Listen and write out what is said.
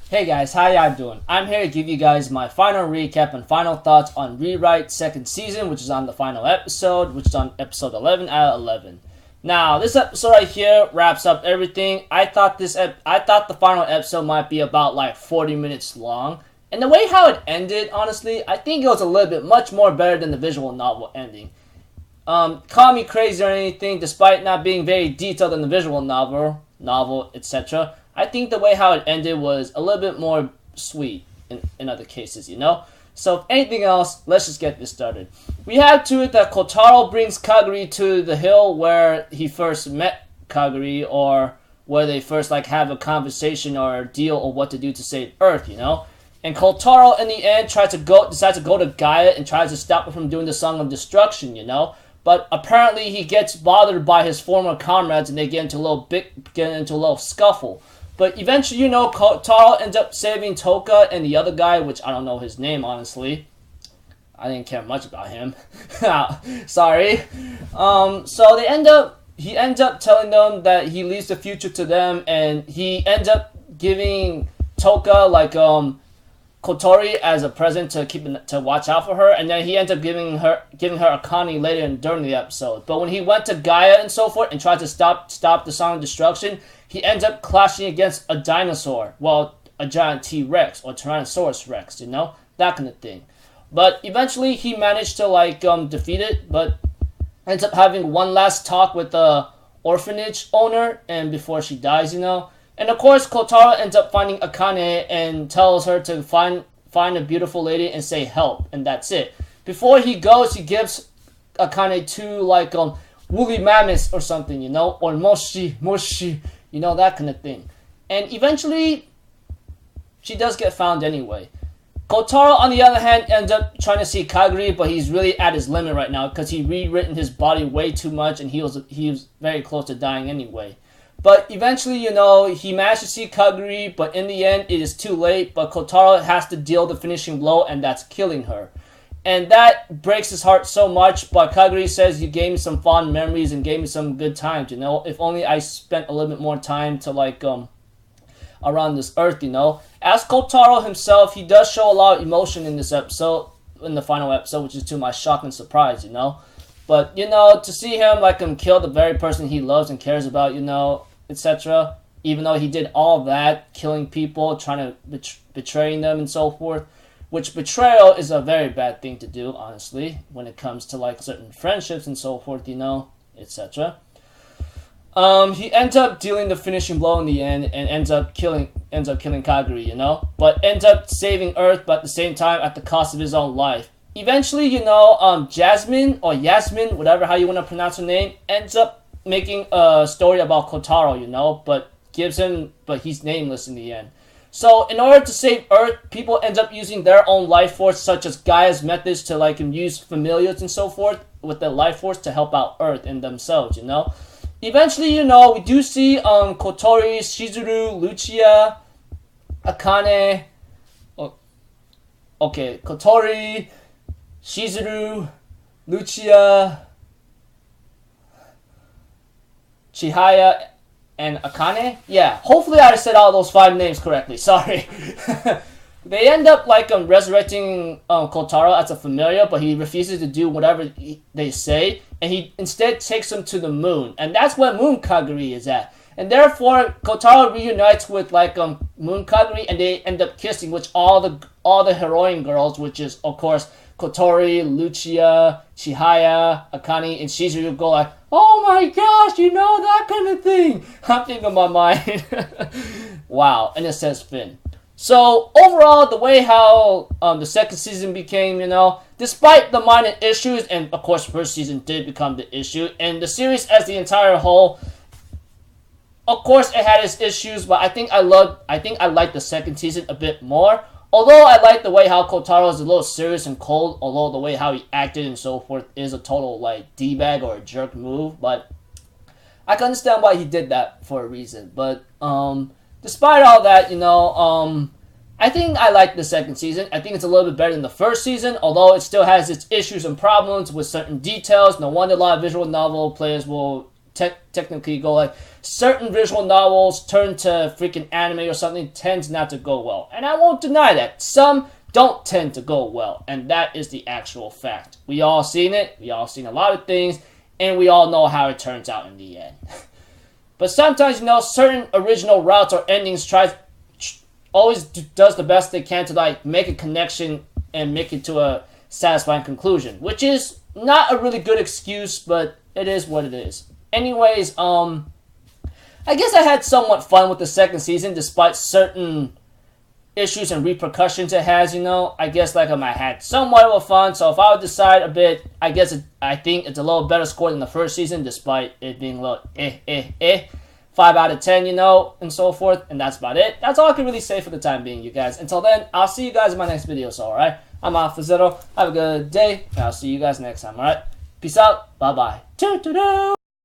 Hey guys, how y'all doing? I'm here to give you guys my final recap and final thoughts on Rewrite second season, which is on the final episode, which is on episode 11 out of 11. Now, this episode right here wraps up everything. I thought the final episode might be about like 40 minutes long. And the way how it ended, honestly, I think it was a little bit much more better than the visual novel ending. Call me crazy or anything, despite not being very detailed in the visual novel, etc. I think the way how it ended was a little bit more sweet in other cases, you know? So if anything else, let's just get this started. We have to it that Kotaro brings Kaguri to the hill where he first met Kaguri, or where they first like have a conversation or a deal of what to do to save Earth, you know? And Kotaro in the end decides to go to Gaia and tries to stop her from doing the Song of Destruction, you know? But apparently he gets bothered by his former comrades and they get into a little scuffle. But eventually, you know, Kotaro ends up saving Toka and the other guy, which I don't know his name, honestly. I didn't care much about him. Sorry. So he ends up telling them that he leaves the future to them, and he ends up giving Toka, like, Kotori as a present to watch out for her, and then he ends up giving her Akane later during the episode. But when he went to Gaia and so forth and tried to stop the Song of Destruction, he ends up clashing against a dinosaur, well, a giant T-Rex or Tyrannosaurus Rex, you know, that kind of thing. But eventually he managed to defeat it, but ends up having one last talk with the orphanage owner, and before she dies, you know. And of course, Kotaro ends up finding Akane and tells her to find a beautiful lady and say help, and that's it. Before he goes, he gives Akane two woolly mammoths or something, you know, or moshi, you know, that kind of thing. And eventually, she does get found anyway. Kotaro, on the other hand, ends up trying to see Kaguri, but he's really at his limit right now because he rewritten his body way too much, and he was very close to dying anyway. But eventually, you know, he managed to see Kaguri, but in the end, it is too late. But Kotaro has to deal the finishing blow, and that's killing her. And that breaks his heart so much, but Kaguri says, you gave me some fond memories and gave me some good times, you know? If only I spent a little bit more time to, around this earth, you know? As Kotaro himself, he does show a lot of emotion in this episode, in the final episode, which is to my shock and surprise, you know? But, you know, to see him, kill the very person he loves and cares about, you know, etc., even though he did all that, killing people, trying to betraying them and so forth, which betrayal is a very bad thing to do, honestly, when it comes to, certain friendships and so forth, you know, etc. He ends up dealing the finishing blow in the end and ends up killing Kaguri, you know, but ends up saving Earth, but at the same time at the cost of his own life. Eventually, you know, Jasmine, or Yasmin, whatever how you want to pronounce her name, ends up making a story about Kotaro, you know, but he's nameless in the end. So, in order to save Earth, people end up using their own life force, such as Gaia's methods to, use familiars and so forth with their life force to help out Earth and themselves, you know. Eventually, you know, we do see Kotori, Shizuru, Lucia, Akane. Okay, Kotori, Shizuru, Lucia, Chihaya, and Akane? Yeah, hopefully I said all those 5 names correctly. Sorry. They end up, resurrecting Kotaro as a familiar, but he refuses to do whatever they say, and he instead takes them to the moon. And that's where Moon Kaguri is at. And therefore, Kotaro reunites with, Moon Kaguri, and they end up kissing, which all the heroine girls, which is, of course, Kotori, Lucia, Chihaya, Akane, and Shizuru go like, oh my gosh, you know, that kind of thing. I'm thinking in my mind. Wow, and it says Finn. So, overall, the way how the second season became, you know, despite the minor issues, and of course first season did become the issue, and the series as the entire whole, of course it had its issues, but I think I liked the second season a bit more. Although I like the way how Kotaro is a little serious and cold, although the way how he acted and so forth is a total, D-bag or a jerk move, but I can understand why he did that for a reason. But, despite all that, you know, I think I like the second season. I think it's a little bit better than the first season, although it still has its issues and problems with certain details. No wonder a lot of visual novel players will technically go certain visual novels turn to freaking anime or something tends not to go well. And I won't deny that. Some don't tend to go well, and that is the actual fact. We all seen it, we all seen a lot of things, and we all know how it turns out in the end. But sometimes, certain original routes or endings always does the best they can to like make a connection and make it to a satisfying conclusion, which is not a really good excuse, but it is what it is. Anyways, I guess I had somewhat fun with the second season despite certain issues and repercussions it has, I guess I had somewhat of a fun, so if I would decide a bit, I think it's a little better score than the first season despite it being a little 5 out of 10, and so forth, and that's about it. That's all I can really say for the time being, you guys. Until then, I'll see you guys in my next video, so alright? I'm Alpha Zero. Have a good day, and I'll see you guys next time, alright? Peace out. Bye-bye.